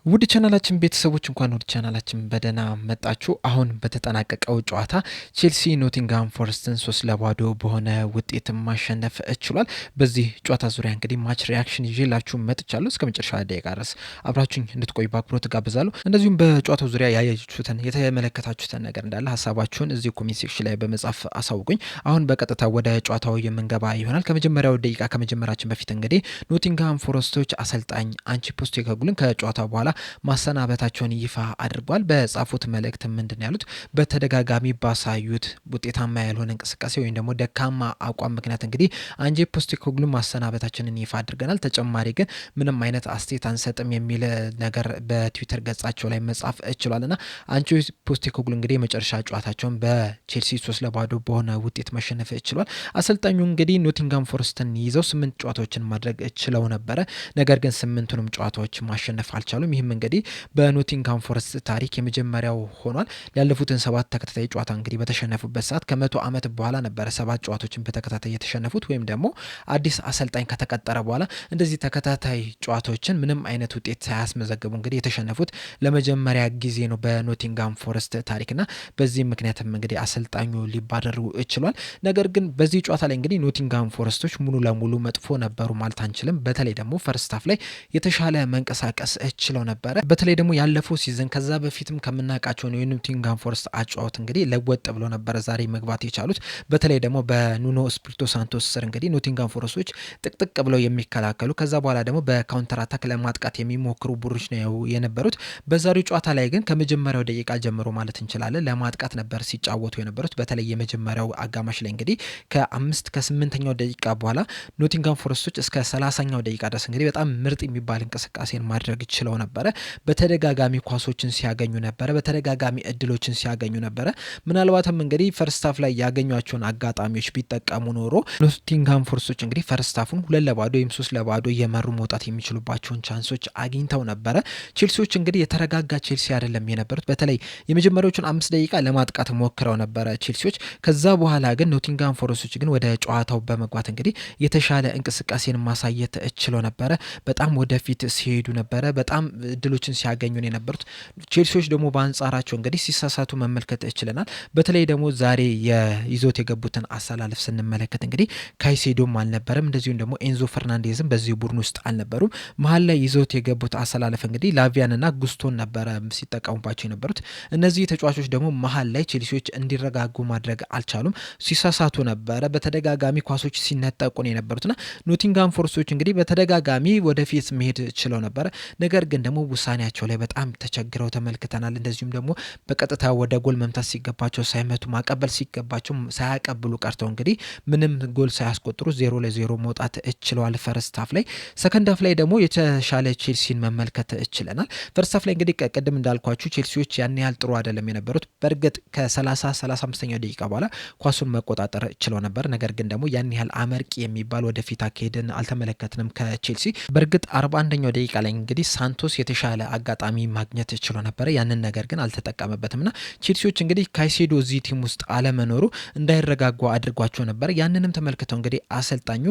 ውድ ቻናላችን ቤተሰቦች እንኳን ወደ ቻናላችን በደህና መጣችሁ። አሁን በተጠናቀቀው ጨዋታ ቼልሲ ኖቲንግሃም ፎረስትን 3-0 በሆነ ውጤት ማሸነፍ ችሏል። በዚህ ጨዋታ ዙሪያ እንግዲህ ማች ሪያክሽን ይዤላችሁ መጥቻለሁ። እስከ መጨረሻ ደቂቃ ድረስ አብራችሁኝ እንድትቆዩ በአክብሮት ጋብዛለሁ። እንደዚሁም በጨዋታው ዙሪያ ያያችሁትን የተመለከታችሁትን ነገር እንዳለ ሀሳባችሁን እዚህ ኮሜንት ሴክሽን ላይ በመጻፍ አሳውቁኝ። አሁን በቀጥታ ወደ ጨዋታው የምንገባ ይሆናል። ከመጀመሪያው ደቂቃ ከመጀመራችን በፊት እንግዲህ ኖቲንግሃም ፎረስቶች አሰልጣኝ አንቺ ፖስቴኮግሉን ከጨዋታው በኋላ ማሰናበታቸውን ይፋ አድርጓል። በጻፉት መልእክት ምንድን ያሉት በተደጋጋሚ ባሳዩት ውጤታማ ያልሆነ እንቅስቃሴ ወይም ደግሞ ደካማ አቋም ምክንያት እንግዲህ አንጄ ፖስቴኮግሉ ማሰናበታችንን ይፋ አድርገናል። ተጨማሪ ግን ምንም አይነት አስተያየት አንሰጥም የሚል ነገር በትዊተር ገጻቸው ላይ መጻፍ ችሏልና አንጄ ፖስቴኮግሉ እንግዲህ የመጨረሻ ጨዋታቸውን በቼልሲ 3-0 በሆነ ውጤት መሸነፍ ችሏል። አሰልጣኙ እንግዲህ ኖቲንግሃም ፎረስትን ይዘው 8 ጨዋታዎችን ማድረግ ችለው ነበረ። ነገር ግን 8ቱንም ጨዋታዎች ማሸነፍ አልቻሉም። ይህም እንግዲህ በኖቲንግሃም ፎረስት ታሪክ የመጀመሪያው ሆኗል። ያለፉትን 7 ተከታታይ ጨዋታ እንግዲህ በተሸነፉበት ሰዓት ከ100 ዓመት በኋላ ነበረ 7 ጨዋታዎችን በተከታታይ የተሸነፉት ወይም ደግሞ አዲስ አሰልጣኝ ከተቀጠረ በኋላ እንደዚህ ተከታታይ ጨዋታዎችን ምንም አይነት ውጤት ሳያስመዘግቡ እንግዲህ የተሸነፉት ለመጀመሪያ ጊዜ ነው በኖቲንግሃም ፎረስት ታሪክና በዚህ ምክንያትም እንግዲህ አሰልጣኙ ሊባረሩ ችሏል። ነገር ግን በዚህ ጨዋታ ላይ እንግዲህ ኖቲንግሃም ፎረስቶች ሙሉ ለሙሉ መጥፎ ነበሩ ማለት አንችልም። በተለይ ደግሞ ፈርስት ሃፍ ላይ የተሻለ መንቀሳቀስ ችለው ነበረ። በተለይ ደግሞ ያለፈው ሲዝን ከዛ በፊትም ከምናውቃቸው ነው የኖቲንግሃም ፎረስት አጫዋት እንግዲህ ለወጥ ብሎ ነበረ ዛሬ መግባት የቻሉት። በተለይ ደግሞ በኑኖ ስፒሪቶ ሳንቶስ ስር እንግዲህ ኖቲንግሃም ፎረስቶች ጥቅጥቅ ብለው የሚከላከሉ ከዛ በኋላ ደግሞ በካውንተር አታክ ለማጥቃት የሚሞክሩ ቡድኖች ነው የነበሩት። በዛሬው ጨዋታ ላይ ግን ከመጀመሪያው ደቂቃ ጀምሮ ማለት እንችላለን ለማጥቃት ነበር ሲጫወቱ የነበሩት። በተለይ የመጀመሪያው አጋማሽ ላይ እንግዲህ ከ8ኛው ደቂቃ በኋላ ኖቲንግሃም ፎረስቶች እስከ 30ኛው ደቂቃ ድረስ እንግዲህ በጣም ምርጥ የሚባል እንቅስቃሴን ማድረግ ችለው ነበረ። በተደጋጋሚ ኳሶችን ሲያገኙ ነበረ። በተደጋጋሚ እድሎችን ሲያገኙ ነበረ። ምናልባትም እንግዲህ ፈርስት ሃፍ ላይ ያገኟቸውን አጋጣሚዎች ቢጠቀሙ ኖሮ ኖቲንግሃም ፎረስቶች እንግዲህ ፈርስት ሃፉን 2-0 ወይም 3-0 እየመሩ መውጣት የሚችሉባቸውን ቻንሶች አግኝተው ነበረ። ቼልሲዎች እንግዲህ የተረጋጋ ቼልሲ አይደለም የነበሩት። በተለይ የመጀመሪያዎቹን 5 ደቂቃ ለማጥቃት ሞክረው ነበረ ቼልሲዎች። ከዛ በኋላ ግን ኖቲንግሃም ፎረስቶች ግን ወደ ጨዋታው በመግባት እንግዲህ የተሻለ እንቅስቃሴን ማሳየት ችለው ነበረ። በጣም ወደፊት ሲሄዱ ነበረ። በጣም እድሎችን ሲያገኙ ነው የነበሩት። ቼልሲዎች ደግሞ በአንጻራቸው እንግዲህ ሲሳሳቱ መመልከት ችለናል። በተለይ ደግሞ ዛሬ ይዞት የገቡትን አሰላለፍ ስንመለከት እንግዲህ ካይሴዶም አልነበረም፣ እንደዚሁም ደግሞ ኤንዞ ፈርናንዴዝም በዚህ ቡድን ውስጥ አልነበሩም። መሀል ላይ ይዞት የገቡት አሰላለፍ እንግዲህ ላቪያንና ጉስቶን ነበረ ሲጠቀሙባቸው የነበሩት። እነዚህ ተጫዋቾች ደግሞ መሀል ላይ ቼልሲዎች እንዲረጋጉ ማድረግ አልቻሉም፣ ሲሳሳቱ ነበረ። በተደጋጋሚ ኳሶች ሲነጠቁ ነው የነበሩትና ኖቲንግሃም ፎረስቶች እንግዲህ በተደጋጋሚ ወደፊት መሄድ ችለው ነበረ። ነገር ግን ደግሞ ውሳኔያቸው ላይ በጣም ተቸግረው ተመልክተናል። እንደዚሁም ደግሞ በቀጥታ ወደ ጎል መምታት ሲገባቸው ሳይመቱ ማቀበል ሲገባቸው ሳያቀብሉ ቀርተው እንግዲህ ምንም ጎል ሳያስቆጥሩ 0-0 መውጣት ችለዋል ፈርስት ሃፍ ላይ። ሰከንድ ሃፍ ላይ ደግሞ የተሻለ ቼልሲን መመልከት ችለናል። ፈርስት ሃፍ ላይ እንግዲህ ቅድም እንዳልኳችሁ ቼልሲዎች ያን ያህል ጥሩ አይደለም የነበሩት። በእርግጥ ከ35ኛው ደቂቃ በኋላ ኳሱን መቆጣጠር ችለው ነበር። ነገር ግን ደግሞ ያን ያህል አመርቂ የሚባል ወደፊት አካሄድን አልተመለከትንም ከቼልሲ። በእርግጥ 41ኛው ደቂቃ ላይ እንግዲህ ሳንቶስ የተሻለ አጋጣሚ ማግኘት ችሎ ነበረ። ያንን ነገር ግን አልተጠቀመበትም እና ቼልሲዎች እንግዲህ ካይሴዶ እዚህ ቲም ውስጥ አለመኖሩ እንዳይረጋጉ አድርጓቸው ነበር። ያንንም ተመልክተው እንግዲህ አሰልጣኙ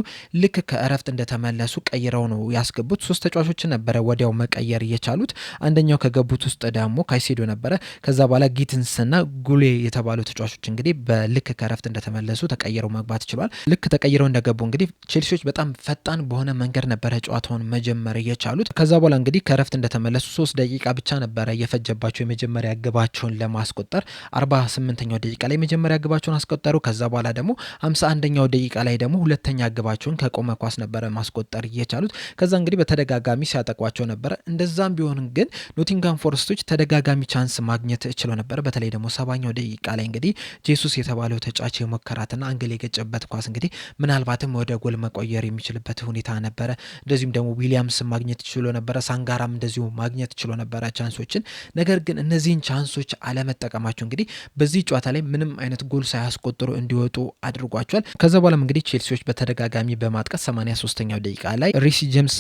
ልክ ከእረፍት እንደተመለሱ ቀይረው ነው ያስገቡት። 3 ተጫዋቾችን ነበረ ወዲያው መቀየር የቻሉት። አንደኛው ከገቡት ውስጥ ደግሞ ካይሴዶ ነበረ። ከዛ በኋላ ጊትንስና ጉሌ የተባሉ ተጫዋቾች እንግዲህ በልክ ከእረፍት እንደተመለሱ ተቀይረው መግባት ችሏል። ልክ ተቀይረው እንደገቡ እንግዲህ ቼልሲዎች በጣም ፈጣን በሆነ መንገድ ነበረ ጨዋታውን መጀመር የቻሉት። ከዛ በኋላ እንግዲህ ከእረፍት እንደተመለሱ 3 ደቂቃ ብቻ ነበረ የፈጀባቸው የመጀመሪያ ግባቸውን ለማስቆጠር። 48ኛው ደቂቃ ላይ የመጀመሪያ ግባቸውን አስቆጠሩ። ከዛ በኋላ ደግሞ 51ኛው ደቂቃ ላይ ደግሞ ሁለተኛ ግባቸውን ከቆመ ኳስ ነበረ ማስቆጠር የቻሉት። ከዛ እንግዲህ በተደጋጋሚ ሲያጠቋቸው ነበረ። እንደዛም ቢሆን ግን ኖቲንግሃም ፎረስቶች ተደጋጋሚ ቻንስ ማግኘት ችለው ነበረ። በተለይ ደግሞ 70ኛው ደቂቃ ላይ እንግዲህ ጄሱስ የተባለው ተጫዋች የሞከራትና አንግል የገጨበት ኳስ እንግዲህ ምናልባትም ወደ ጎል መቆየር የሚችልበት ሁኔታ ነበረ። እንደዚሁም ደግሞ ዊሊያምስ ማግኘት ችሎ ነበረ። ሳንጋራም እንደዚሁ ማግኘት ችሎ ነበረ ቻንሶችን። ነገር ግን እነዚህን ቻንሶች አለመጠቀማቸው እንግዲህ በዚህ ጨዋታ ላይ ምንም አይነት ጎል ሳያስቆጥሩ እንዲወጡ አድርጓቸዋል። ከዛ በኋላም እንግዲህ ቼልሲዎች በተደጋጋሚ በማጥቀት 83ኛው ደቂቃ ላይ ሪሲ ጄምስ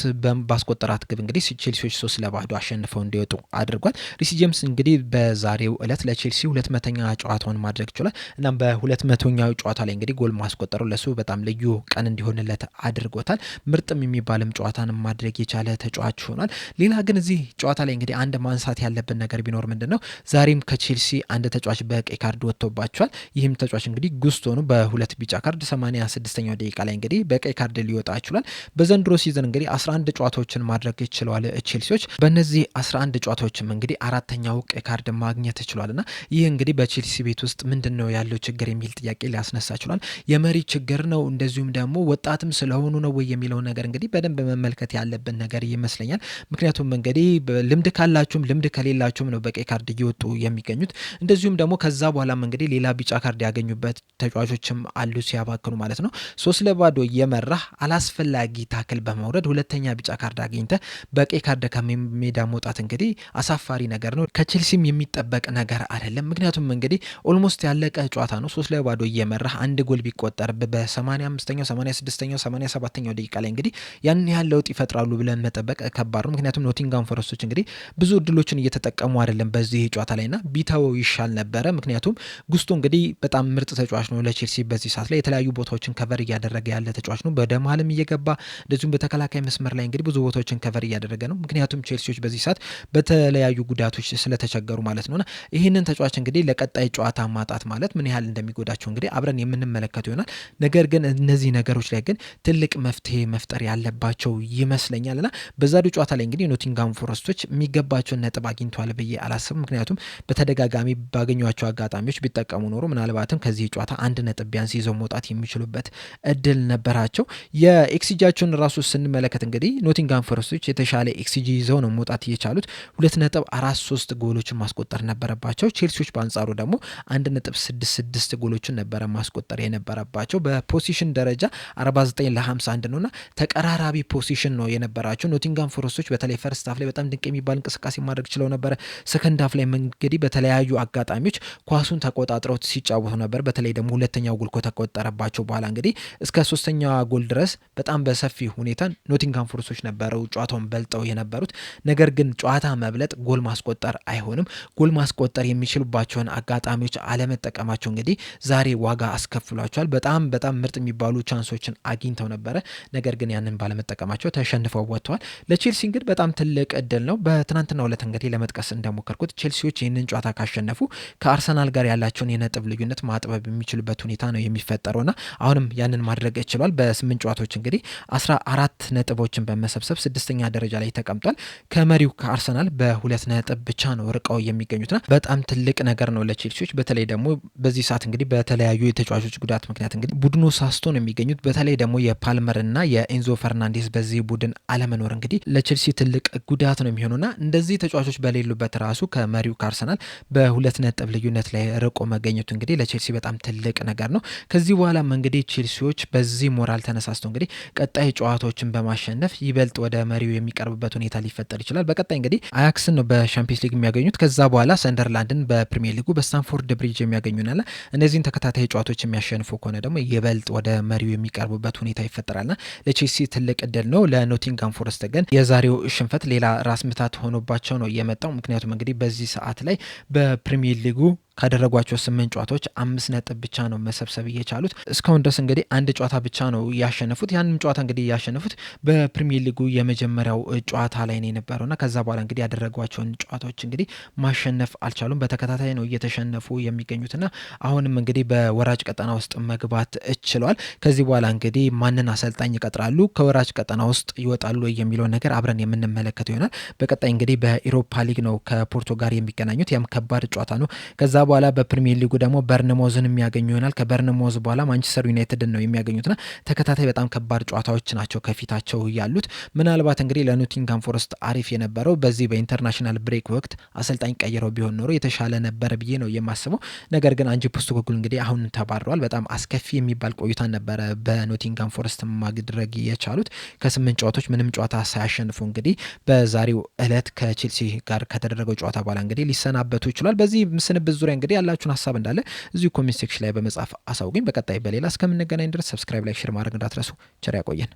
ባስቆጠራት ግብ እንግዲህ ቼልሲዎች 3-0 አሸንፈው እንዲወጡ አድርጓል። ሪሲ ጄምስ እንግዲህ በዛሬው ዕለት ለቼልሲ 200ኛ ጨዋታውን ማድረግ ችሏል። እናም በ200ኛው ጨዋታ ላይ እንግዲህ ጎል ማስቆጠሩ ለሱ በጣም ልዩ ቀን እንዲሆንለት አድርጎታል። ምርጥም የሚባልም ጨዋታን ማድረግ የቻለ ተጫዋች ሆኗል። ሌላ ግን በዚህ ጨዋታ ላይ እንግዲህ አንድ ማንሳት ያለብን ነገር ቢኖር ምንድነው ዛሬም ከቼልሲ አንድ ተጫዋች በቀይ ካርድ ወጥቶባቸዋል። ይህም ተጫዋች እንግዲህ ጉስቶ ነው። በሁለት ቢጫ ካርድ 86ኛው ደቂቃ ላይ እንግዲህ በቀይ ካርድ ሊወጣ ይችላል። በዘንድሮ ሲዝን እንግዲህ 11 ጨዋታዎችን ማድረግ ይችላል ቼልሲዎች። በእነዚህ 11 ጨዋታዎችም እንግዲህ አራተኛው ቀይ ካርድ ማግኘት ይችላልና ይህ እንግዲህ በቼልሲ ቤት ውስጥ ምንድነው ያለው ችግር የሚል ጥያቄ ሊያስነሳ ይችላል። የመሪ ችግር ነው እንደዚሁም ደግሞ ወጣትም ስለሆኑ ነው ወይ የሚለው ነገር እንግዲህ በደንብ መመልከት ያለብን ነገር ይመስለኛል። ምክንያቱም እንግዲህ ልምድ ካላችሁም ልምድ ከሌላችሁም ነው በቀይ ካርድ እየወጡ የሚገኙት። እንደዚሁም ደግሞ ከዛ በኋላም እንግዲህ ሌላ ቢጫ ካርድ ያገኙበት ተጫዋቾችም አሉ ሲያባክኑ ማለት ነው። 3-0 እየመራህ አላስፈላጊ ታክል በመውረድ ሁለተኛ ቢጫ ካርድ አግኝተ በቀይ ካርድ ከሜዳ መውጣት እንግዲህ አሳፋሪ ነገር ነው። ከቼልሲም የሚጠበቅ ነገር አይደለም። ምክንያቱም እንግዲህ ኦልሞስት ያለቀ ጨዋታ ነው። 3-0 እየመራህ አንድ ጎል ቢቆጠር በ85ኛው 86ኛው 87ኛው ደቂቃ ላይ እንግዲህ ያን ያህል ለውጥ ይፈጥራሉ ብለን መጠበቅ ከባድ ነው። ምክንያቱም ኖቲንጋም ፎረስቶች እንግዲህ ብዙ እድሎችን እየተጠቀሙ አይደለም በዚህ ጨዋታ ላይና ቢተወው ይሻል ነበረ። ምክንያቱም ጉስቶ እንግዲህ በጣም ምርጥ ተጫዋች ነው ለቼልሲ በዚህ ሰዓት ላይ የተለያዩ ቦታዎችን ከቨር እያደረገ ያለ ተጫዋች ነው። ወደ መሀልም እየገባ እንደዚሁም በተከላካይ መስመር ላይ እንግዲህ ብዙ ቦታዎችን ከቨር እያደረገ ነው። ምክንያቱም ቼልሲዎች በዚህ ሰዓት በተለያዩ ጉዳቶች ስለተቸገሩ ማለት ነውና ይህንን ተጫዋች እንግዲህ ለቀጣይ ጨዋታ ማጣት ማለት ምን ያህል እንደሚጎዳቸው እንግዲህ አብረን የምንመለከተው ይሆናል። ነገር ግን እነዚህ ነገሮች ላይ ግን ትልቅ መፍትሄ መፍጠር ያለባቸው ይመስለኛልና በዛሬው ጨዋታ ላይ እንግዲህ ኖቲንጋም ፎረስቶች የሚገባቸውን ነጥብ አግኝተዋል ብዬ አላስብም። ምክንያቱም በተደጋጋሚ ባገኟቸው አጋጣሚዎች ቢጠቀሙ ኖሮ ምናልባትም ከዚህ ጨዋታ አንድ ነጥብ ቢያንስ ይዘው መውጣት የሚችሉበት እድል ነበራቸው። የኤክስጂያቸውን ራሱ ስንመለከት እንግዲህ ኖቲንጋም ፎረስቶች የተሻለ ኤክስጂ ይዘው ነው መውጣት እየቻሉት 2.43 ጎሎችን ማስቆጠር ነበረባቸው። ቼልሲዎች በአንጻሩ ደግሞ 1.66 ጎሎችን ነበረ ማስቆጠር የነበረባቸው። በፖሲሽን ደረጃ 49-51 ነውና ተቀራራቢ ፖሲሽን ነው የነበራቸው። ኖቲንጋም ፎረስቶች በተለይ ፈርስት ሃፍ ላይ በጣም ድንቅ የሚባል እንቅስቃሴ ማድረግ ችለው ነበረ። ሰከንድ ሃፍ ላይ እንግዲህ በተለያዩ አጋጣሚዎች ኳሱን ተቆጣጥረው ሲጫወቱ ነበር። በተለይ ደግሞ ሁለተኛው ጎል ከተቆጠረባቸው በኋላ እንግዲህ እስከ ሶስተኛዋ ጎል ድረስ በጣም በሰፊ ሁኔታ ኖቲንጋም ፎረስቶች ነበረው ጨዋታውን በልጠው የነበሩት። ነገር ግን ጨዋታ መብለጥ ጎል ማስቆጠር አይሆንም። ጎል ማስቆጠር የሚችሉባቸውን አጋጣሚዎች አለመጠቀማቸው እንግዲህ ዛሬ ዋጋ አስከፍሏቸዋል። በጣም ምርጥ የሚባሉ ቻንሶችን አግኝተው ነበረ። ነገር ግን ያንን ባለመጠቀማቸው ተሸንፈው ወጥተዋል። ለቼልሲ እንግዲህ በጣም ትልቅ እድል ነው። በትናንትናው ዕለት እንግዲህ ለመጥቀስ እንደሞከርኩት ቼልሲዎች ይህንን ጨዋታ ካሸነፉ ከአርሰናል ጋር ያላቸውን የነጥብ ልዩነት ማጥበብ የሚችሉበት ሁኔታ ነው የሚፈጠረውና አሁንም ያንን ማድረግ ችሏል። በ8 ጨዋታዎች እንግዲህ 14 ነጥቦችን በመሰብሰብ 6ኛ ደረጃ ላይ ተቀምጧል። ከመሪው ከአርሰናል በ2 ነጥብ ብቻ ነው ርቀው የሚገኙትና በጣም ትልቅ ነገር ነው ለቼልሲዎች። በተለይ ደግሞ በዚህ ሰዓት እንግዲህ በተለያዩ የተጫዋቾች ጉዳት ምክንያት እንግዲህ ቡድኑ ሳስቶ ነው የሚገኙት። በተለይ ደግሞ የፓልመር እና የኤንዞ ፈርናንዴስ በዚህ ቡድን አለመኖር እንግዲህ ለቼልሲ ትልቅ ጉዳት ነው የሚሆኑና እንደዚህ ተጫዋቾች በሌሉበት ራሱ ከመሪው ከአርሰናል በ2 ነጥብ ልዩነት ላይ ርቆ መገኘቱ እንግዲህ ለቼልሲ በጣም ትልቅ ነገር ነው። ከዚህ በኋላም እንግዲህ ቼልሲዎች በዚህ ሞራል ተነሳስተው እንግዲህ ቀጣይ ጨዋታዎችን በማሸነፍ ይበልጥ ወደ መሪው የሚቀርብበት ሁኔታ ሊፈጠር ይችላል። በቀጣይ እንግዲህ አያክስን ነው በሻምፒየንስ ሊግ የሚያገኙት። ከዛ በኋላ ሰንደርላንድን በፕሪሚየር ሊጉ በስታንፎርድ ብሪጅ የሚያገኙናል። እነዚህን ተከታታይ ጨዋታዎች የሚያሸንፉ ከሆነ ደግሞ ይበልጥ ወደ መሪው የሚቀርቡበት ሁኔታ ይፈጠራልና ለቼልሲ ትልቅ እድል ነው። ለኖቲንጋም ፎረስት ግን የዛሬው ሽንፈት ሌላ ራስ ምታት ሆኖባቸው ነው የመጣው። ምክንያቱም እንግዲህ በዚህ ሰዓት ላይ በፕሪሚየር ሊጉ ካደረጓቸው 8 ጨዋታዎች 5 ነጥብ ብቻ ነው መሰብሰብ እየቻሉት። እስካሁን ድረስ እንግዲህ አንድ ጨዋታ ብቻ ነው ያሸነፉት። ያንን ጨዋታ እንግዲህ ያሸነፉት በፕሪሚየር ሊጉ የመጀመሪያው ጨዋታ ላይ ነው የነበረውና ከዛ በኋላ እንግዲህ ያደረጓቸውን ጨዋታዎች እንግዲህ ማሸነፍ አልቻሉም። በተከታታይ ነው እየተሸነፉ የሚገኙትና አሁንም እንግዲህ በወራጅ ቀጠና ውስጥ መግባት ችለዋል። ከዚህ በኋላ እንግዲህ ማንን አሰልጣኝ ይቀጥራሉ፣ ከወራጅ ቀጠና ውስጥ ይወጣሉ የሚለውን ነገር አብረን የምንመለከተው ይሆናል። በቀጣይ እንግዲህ በኢሮፓ ሊግ ነው ከፖርቶ ጋር የሚገናኙት። ያም ከባድ ጨዋታ ነው። ከዛ በኋላ በፕሪሚየር ሊጉ ደግሞ በርንሞዝን የሚያገኙ ይሆናል። ከበርንሞዝ በኋላ ማንቸስተር ዩናይትድን ነው የሚያገኙትና ተከታታይ በጣም ከባድ ጨዋታዎች ናቸው ከፊታቸው ያሉት። ምናልባት እንግዲህ ለኖቲንጋም ፎረስት አሪፍ የነበረው በዚህ በኢንተርናሽናል ብሬክ ወቅት አሰልጣኝ ቀይረው ቢሆን ኖሮ የተሻለ ነበር ብዬ ነው የማስበው። ነገር ግን አንጂ ፖስቴኮግሉ እንግዲህ አሁን ተባረዋል። በጣም አስከፊ የሚባል ቆይታ ነበረ በኖቲንጋም ፎረስት ማድረግ የቻሉት። ከ8 ጨዋታዎች ምንም ጨዋታ ሳያሸንፉ እንግዲህ በዛሬው እለት ከቼልሲ ጋር ከተደረገው ጨዋታ በኋላ እንግዲህ ሊሰናበቱ ይችላል። በዚህ ስንብት ዙሪያ እንግዲህ ያላችሁን ሀሳብ እንዳለ እዚሁ ኮሜንት ሴክሽን ላይ በመጻፍ አሳውቁኝ። በቀጣይ በሌላ እስከምንገናኝ ድረስ ሰብስክራይብ፣ ላይክ፣ ሼር ማድረግ እንዳትረሱ። ቸር ያቆየን።